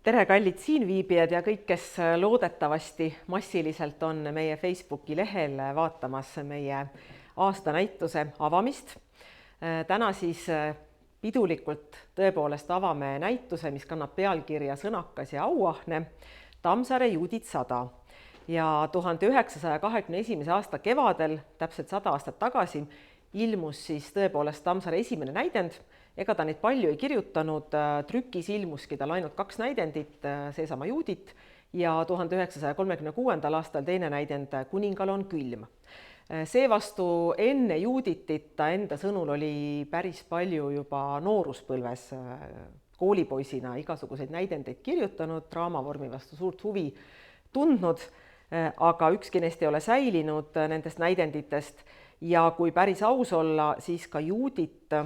Tere, kallid siinviibijad ja kõik, kes loodetavasti massiliselt on meie Facebooki lehel vaatamas meie aastanäituse avamist. Täna siis pidulikult tõepoolest avame näituse, mis kannab pealkirja Sõnakas ja auahne, Tammsaare Judith 100. Ja 1921. aasta kevadel, täpselt 100 aastat tagasi, ilmus siis tõepoolest Tammsaare esimene näidend. Ega ta neid palju ei kirjutanud, trükis ilmuski tal ainult 2 näidendit, seesama Judith ja 1936. aastal teine näidend Kuningal on külm. Seevastu enne Judithit ta enda sõnul oli päris palju juba nooruspõlves koolipoisina igasuguseid näidendeid kirjutanud, draamavormi vastu suurt huvi tundnud, aga ükski neist ei ole säilinud nendest näidenditest ja kui päris aus olla, siis ka Judith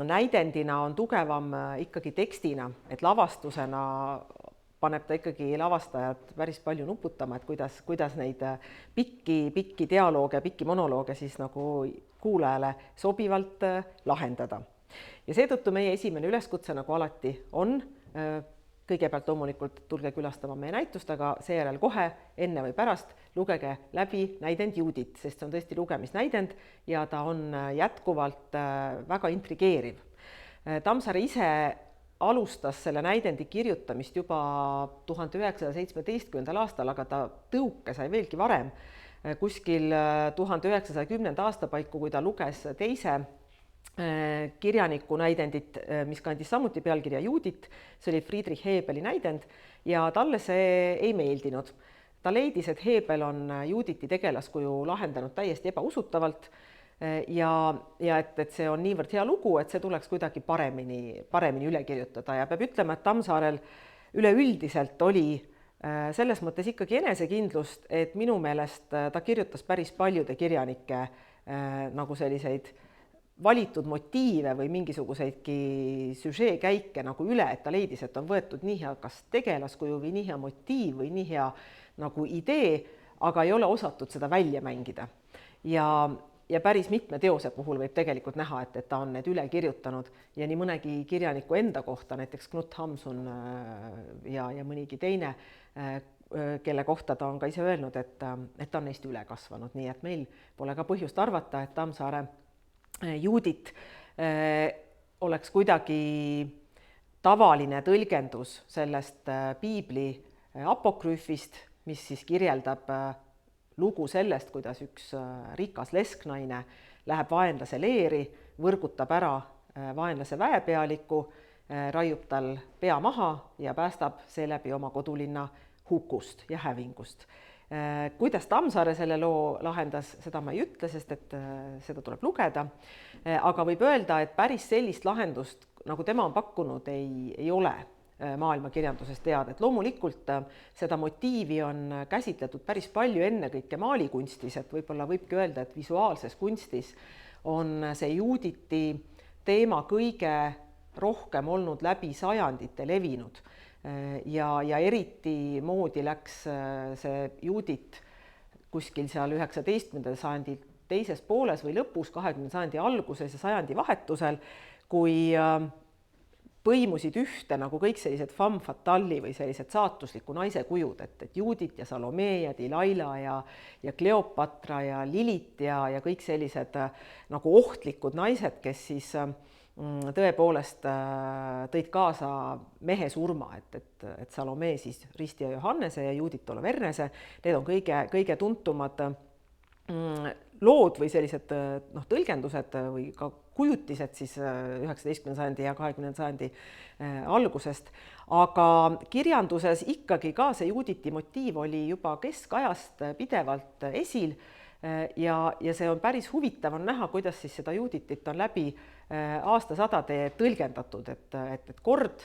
näidendina on tugevam ikkagi tekstina, et lavastusena paneb ta ikkagi lavastajad päris palju nuputama, et kuidas neid pikki dialooge, pikki monolooge siis nagu kuulajale sobivalt lahendada. Ja seetõttu meie esimene üleskutse nagu alati on, kõigepealt loomulikult tulge külastama meie näitust, aga seejärel kohe, enne või pärast, lugege läbi näidend Judith, sest see on tõesti lugemisnäidend ja ta on jätkuvalt väga intrigeeriv. Tammsaare ise alustas selle näidendi kirjutamist juba 1917. aastal, aga ta tõuke sai veelgi varem. Kuskil 1910. aasta paiku, kui ta luges teise kirjaniku näidendit, mis kandis samuti pealkirja Judith, see oli Friedrich Hebeli näidend ja talle see ei meeldinud. Ta leidis, et Hebel on Judithi tegelaskuju lahendanud täiesti ebausutavalt ja et see on niivõrd hea lugu, et see tuleks kuidagi paremini üle kirjutada ja peab ütlema, et Tammsaarel üleüldiselt oli selles mõttes ikkagi enesekindlust, et minu meelest ta kirjutas päris paljude kirjanike nagu selliseid valitud motiive või mingisuguseidki süžeekäike nagu üle, et ta leidis, et on võetud nii hea kas tegelaskuju või nii hea motiiv või nii hea nagu idee, aga ei ole osatud seda välja mängida. Ja päris mitme teose puhul võib tegelikult näha, et ta on need üle kirjutanud ja nii mõnegi kirjaniku enda kohta, näiteks Knut Hamsun ja mõnigi teine, kelle kohta ta on ka ise öelnud, et ta on neist üle kasvanud, nii et meil pole ka põhjust arvata, et Tammsaare Judith oleks kuidagi tavaline tõlgendus sellest piibli apokrüüfist, mis siis kirjeldab lugu sellest, kuidas üks rikas lesknaine läheb vaenlase leeri, võrgutab ära vaenlase väepealiku, raiub tal pea maha ja päästab seeläbi oma kodulinna hukust ja hävingust. Kuidas Tammsaare selle loo lahendas, seda ma ei ütle, sest et seda tuleb lugeda, aga võib öelda, et päris sellist lahendust, nagu tema on pakkunud, ei ole maailmakirjanduses teada, et loomulikult seda motiivi on käsitletud päris palju ennekõike maalikunstis, et võib-olla võibki öelda, et visuaalses kunstis on see Judithi teema kõige rohkem olnud läbi sajandite levinud. Ja eriti moodi läks see Judith kuskil seal 19. sajandi teises pooles või lõpus, 20. sajandi alguses ja sajandi vahetusel, kui põimusid ühte nagu kõik sellised femme fatale'i või sellised saatusliku naise kujud, et Judith ja Salome ja Delilah ja Kleopatra ja Lilith ja kõik sellised nagu ohtlikud naised, kes siis tõepoolest tõid kaasa mehe surma, et Salome siis Ristja Johannese ja Judith Olivernese, need on kõige tuntumad lood või sellised tõlgendused või ka kujutised siis 19. sajandi ja 20. sajandi algusest, aga kirjanduses ikkagi ka see Judithi motiiv oli juba keskajast pidevalt esil ja see on päris huvitav on näha, kuidas siis seda Judithit on läbi aastasadade tõlgendatud, et kord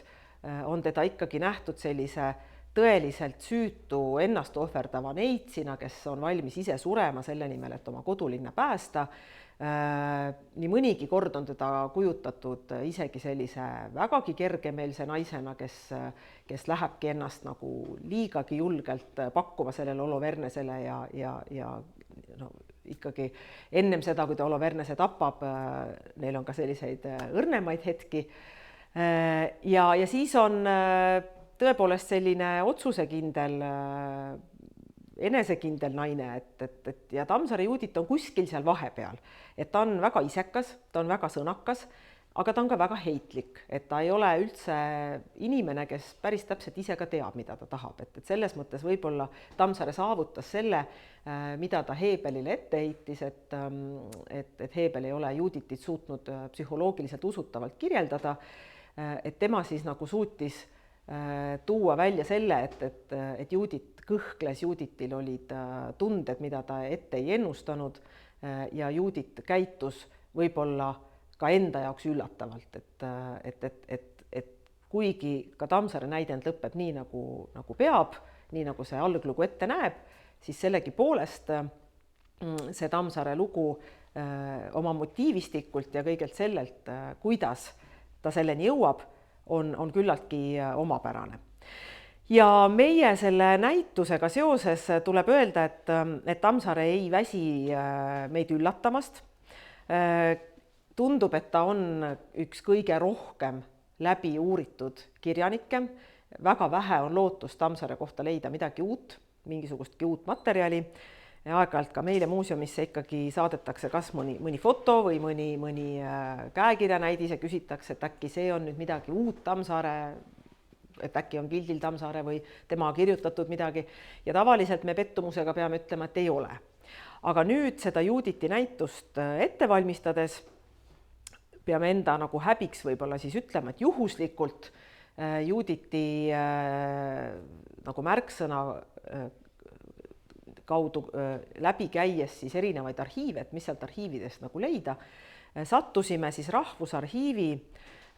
on teda ikkagi nähtud sellise tõeliselt süütu ennast ohverdava neitsina, kes on valmis ise surema selle nimel, et oma kodulinna päästa. Nii mõnigi kord on teda kujutatud isegi sellise vägagi kergemeelse naisena, kes lähebki ennast nagu liigagi julgelt pakkuma sellele Olovernesele ja ikkagi ennem seda, kui ta Olivernese tapab, neil on ka selliseid õrnemaid hetki. Ja siis on tõepoolest selline otsusekindel, enesekindel naine, et ja Tammsaare Judit on kuskil seal vahepeal, et ta on väga isekas, ta on väga sõnakas, aga ta on ka väga heitlik, et ta ei ole üldse inimene, kes päris täpselt ise ka teab, mida ta tahab, et selles mõttes võib-olla Tammsaare saavutas selle, mida ta Hebelile ette heitis, et Hebel ei ole Juditit suutnud psühholoogiliselt usutavalt kirjeldada, et tema siis nagu suutis tuua välja selle, et Judit kõhkles, Juditil olid tunded, mida ta ette ei ennustanud ja Judit käitus võib-olla ka enda jaoks üllatavalt, et kuigi ka Tammsaare näidend lõpeb nii, nagu peab, nii nagu see alglugu ette näeb, siis sellegipoolest see Tammsaare lugu oma motiivistikult ja kõigelt sellelt, kuidas ta selleni jõuab, on küllaltki omapärane. Ja meie selle näitusega seoses tuleb öelda, et Tammsaare ei väsi meid üllatamast. Tundub, et ta on üks kõige rohkem läbi uuritud kirjanikke. Väga vähe on lootust Tammsaare kohta leida midagi uut, mingisugustki uut materjali. Aeg-ajalt ka meile muuseumisse ikkagi saadetakse kas mõni foto või mõni käekirjanäidis ja küsitakse, et äkki see on nüüd midagi uut Tammsaare, et äkki on pildil Tammsaare või tema kirjutatud midagi. Ja tavaliselt me pettumusega peame ütlema, et ei ole. Aga nüüd seda Juditi näitust ette valmistades peame enda nagu häbiks võib-olla siis ütlema, et juhuslikult Juditi nagu märksõna kaudu läbi käies siis erinevaid arhiive, et mis sealt arhiividest nagu leida, sattusime siis Rahvusarhiivi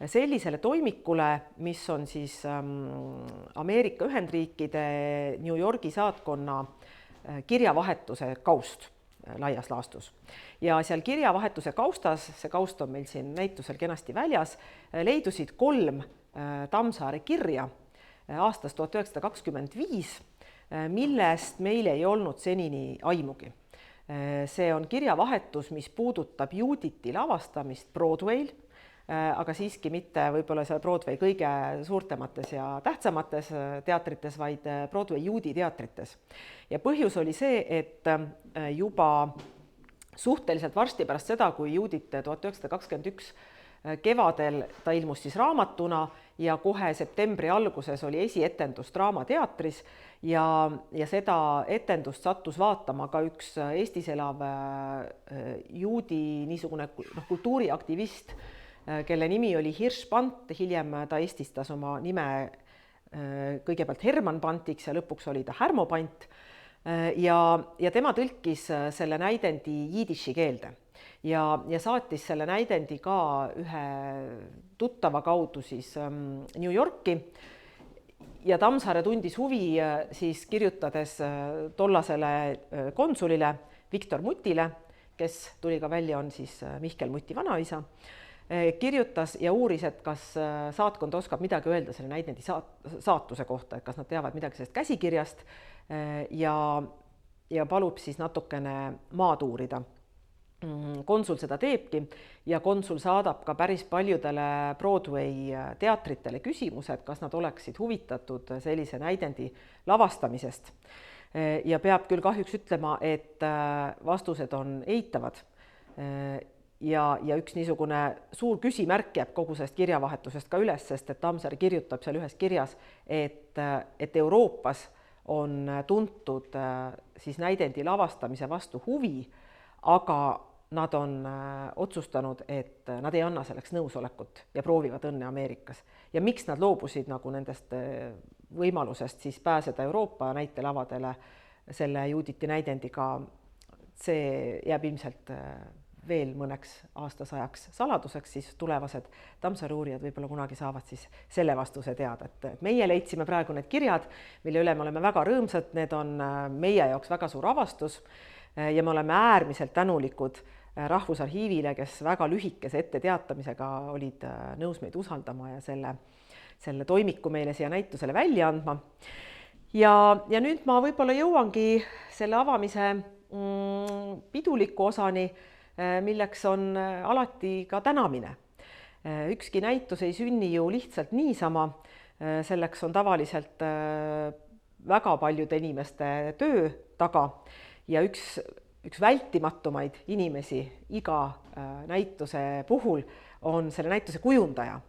sellisele toimikule, mis on siis Ameerika Ühendriikide New Yorgi saatkonna kirjavahetuse kaust laias laastus. Ja seal kirjavahetuse kaustas, see kaust on meil siin näitusel kenasti väljas, leidusid 3 Tammsaare kirja aastast 1925, millest meil ei olnud senini aimugi. See on kirjavahetus, mis puudutab Juditi lavastamist Broadway'l, aga siiski mitte võib-olla seal Broadway kõige suurtemates ja tähtsamates teatrites, vaid Broadway juudi teatrites. Ja põhjus oli see, et juba suhteliselt varsti pärast seda, kui Judit 1921 kevadel ta ilmus siis raamatuna ja kohe septembri alguses oli esietendus Draamateatris ja seda etendust sattus vaatama ka üks Eestis elav juudi niisugune kultuuriaktivist, kelle nimi oli Hirsch Pant, hiljem ta eestistas oma nime kõigepealt Herman Pantiks ja lõpuks oli ta Härmo Pant ja tema tõlkis selle näidendi jiidiši keelde ja saatis selle näidendi ka ühe tuttava kaudu siis New Yorki ja Tammsaare tundis huvi siis kirjutades tollasele konsulile Viktor Mutile, kes tuli ka välja, on siis Mihkel Muti vanaisa, kirjutas ja uuris, et kas saatkond oskab midagi öelda selle näidendi saatuse kohta, et kas nad teavad midagi sellest käsikirjast ja palub siis natukene maad uurida. Konsul seda teebki ja konsul saadab ka päris paljudele Broadway teatritele küsimused, kas nad oleksid huvitatud sellise näidendi lavastamisest. Ja peab küll kahjuks ütlema, et vastused on eitavad. Ja üks niisugune suur küsimärk jääb kogu sellest kirjavahetusest ka üles, sest et Tammsaare kirjutab seal ühes kirjas, et Euroopas on tuntud siis näidendi lavastamise vastu huvi, aga nad on otsustanud, et nad ei anna selleks nõusolekut ja proovivad õnne Ameerikas. Ja miks nad loobusid nagu nendest võimalusest siis pääseda Euroopa näitelavadele selle Juditi näidendiga, see jääb ilmselt veel mõneks aastasajaks saladuseks, siis tulevased Tammsaare uurijad võib-olla kunagi saavad siis selle vastuse teada, et meie leidsime praegu need kirjad, mille üle me oleme väga rõõmsad, need on meie jaoks väga suur avastus ja me oleme äärmiselt tänulikud Rahvusarhiivile, kes väga lühikese etteteatamisega olid nõus meid usaldama ja selle toimiku meile siia näitusele välja andma. Ja nüüd ma võib-olla jõuangi selle avamise piduliku osani, milleks on alati ka tänamine. Ükski näitus ei sünni ju lihtsalt niisama. selleks on tavaliselt väga paljude inimeste töö taga ja üks vältimatumaid inimesi iga näituse puhul on selle näituse kujundaja.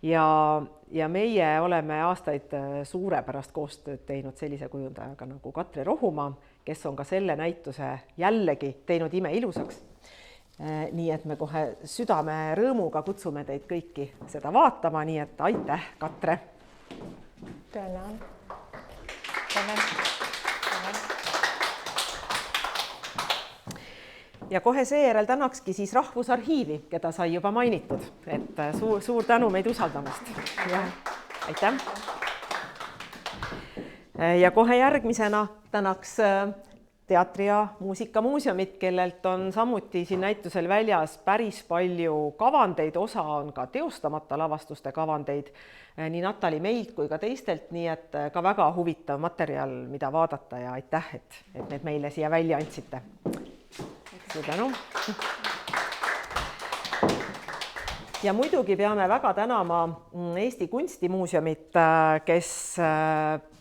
Ja meie oleme aastaid suurepärast koostööd teinud sellise kujundajaga nagu Katre Rohumaa, kes on ka selle näituse jällegi teinud imeilusaks. Nii et me kohe südame rõõmuga kutsume teid kõiki seda vaatama, nii et aitäh, Katre! Tänan! Ja kohe seejärel tänakski siis Rahvusarhiivi, keda sai juba mainitud, et suur tänu meid usaldamast. Ja, aitäh! Ja kohe järgmisena tänaks Teatri- ja Muusikamuuseumit, kellelt on samuti siin näitusel väljas päris palju kavandeid, osa on ka teostamata lavastuste kavandeid, nii Natali meilt kui ka teistelt, nii et ka väga huvitav materjal, mida vaadata ja aitäh, et need meile siia välja andsite. Suur tänu. Ja muidugi peame väga tänama Eesti Kunstimuuseumit, kes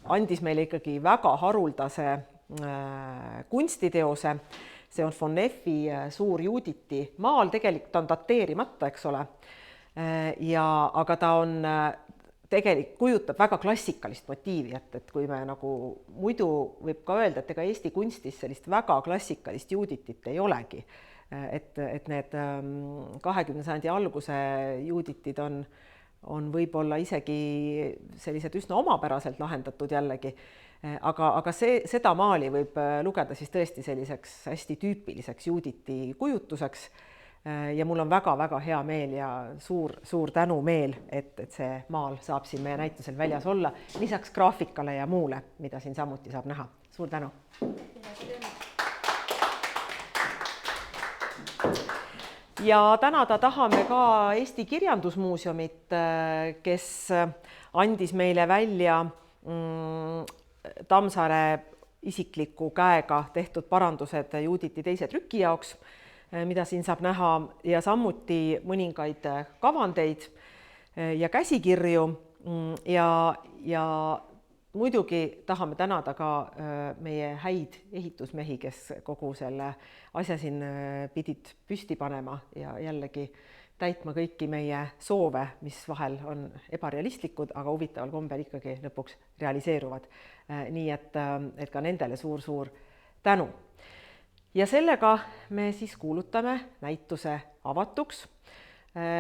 andis meile ikkagi väga haruldase kunstiteose. See on von Effi Suur Juuditi maal, tegelikult on dateerimata, eks ole. Aga ta on tegelikult kujutab väga klassikalist motiivi, et kui me nagu muidu võib ka öelda, et ega Eesti kunstis sellist väga klassikalist juuditit ei olegi. Et need 20. sajandi alguse juuditid on võib-olla isegi sellised üsna omapäraselt lahendatud jällegi, aga seda maali võib lugeda siis tõesti selliseks hästi tüüpiliseks juuditi kujutuseks. Ja mul on väga-väga hea meel ja suur tänumeel, et see maal saab siin meie näitusel väljas olla, lisaks graafikale ja muule, mida siin samuti saab näha. Suur tänu! Ja tänada tahame ka Eesti Kirjandusmuuseumit, kes andis meile välja Tammsaare isikliku käega tehtud parandused Juuditi teise trüki jaoks, mida siin saab näha, ja samuti mõningaid kavandeid ja käsikirju ja muidugi tahame tänada ka meie häid ehitusmehi, kes kogu selle asja siin pidid püsti panema ja jällegi täitma kõiki meie soove, mis vahel on ebarealistlikud, aga huvitaval kombel ikkagi lõpuks realiseeruvad. Nii et ka nendele suur tänu. Ja sellega me siis kuulutame näituse avatuks.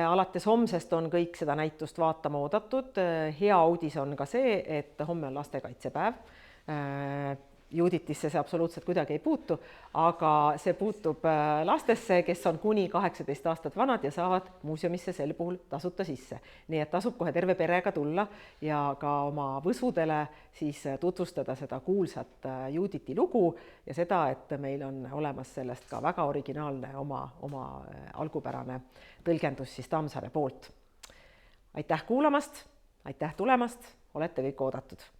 Alates homsest on kõik seda näitust vaatama oodatud. Hea uudis on ka see, et homme on lastekaitsepäev. Juuditisse see absoluutselt kuidagi ei puutu, aga see puutub lastesse, kes on kuni 18 aastat vanad ja saavad muuseumisse sel puhul tasuta sisse. Nii et tasub kohe terve perega tulla ja ka oma võsudele siis tutvustada seda kuulsat Juuditi lugu ja seda, et meil on olemas sellest ka väga originaalne oma algupärane tõlgendus siis Tammsaare poolt. Aitäh kuulamast, aitäh tulemast, olete kõik oodatud!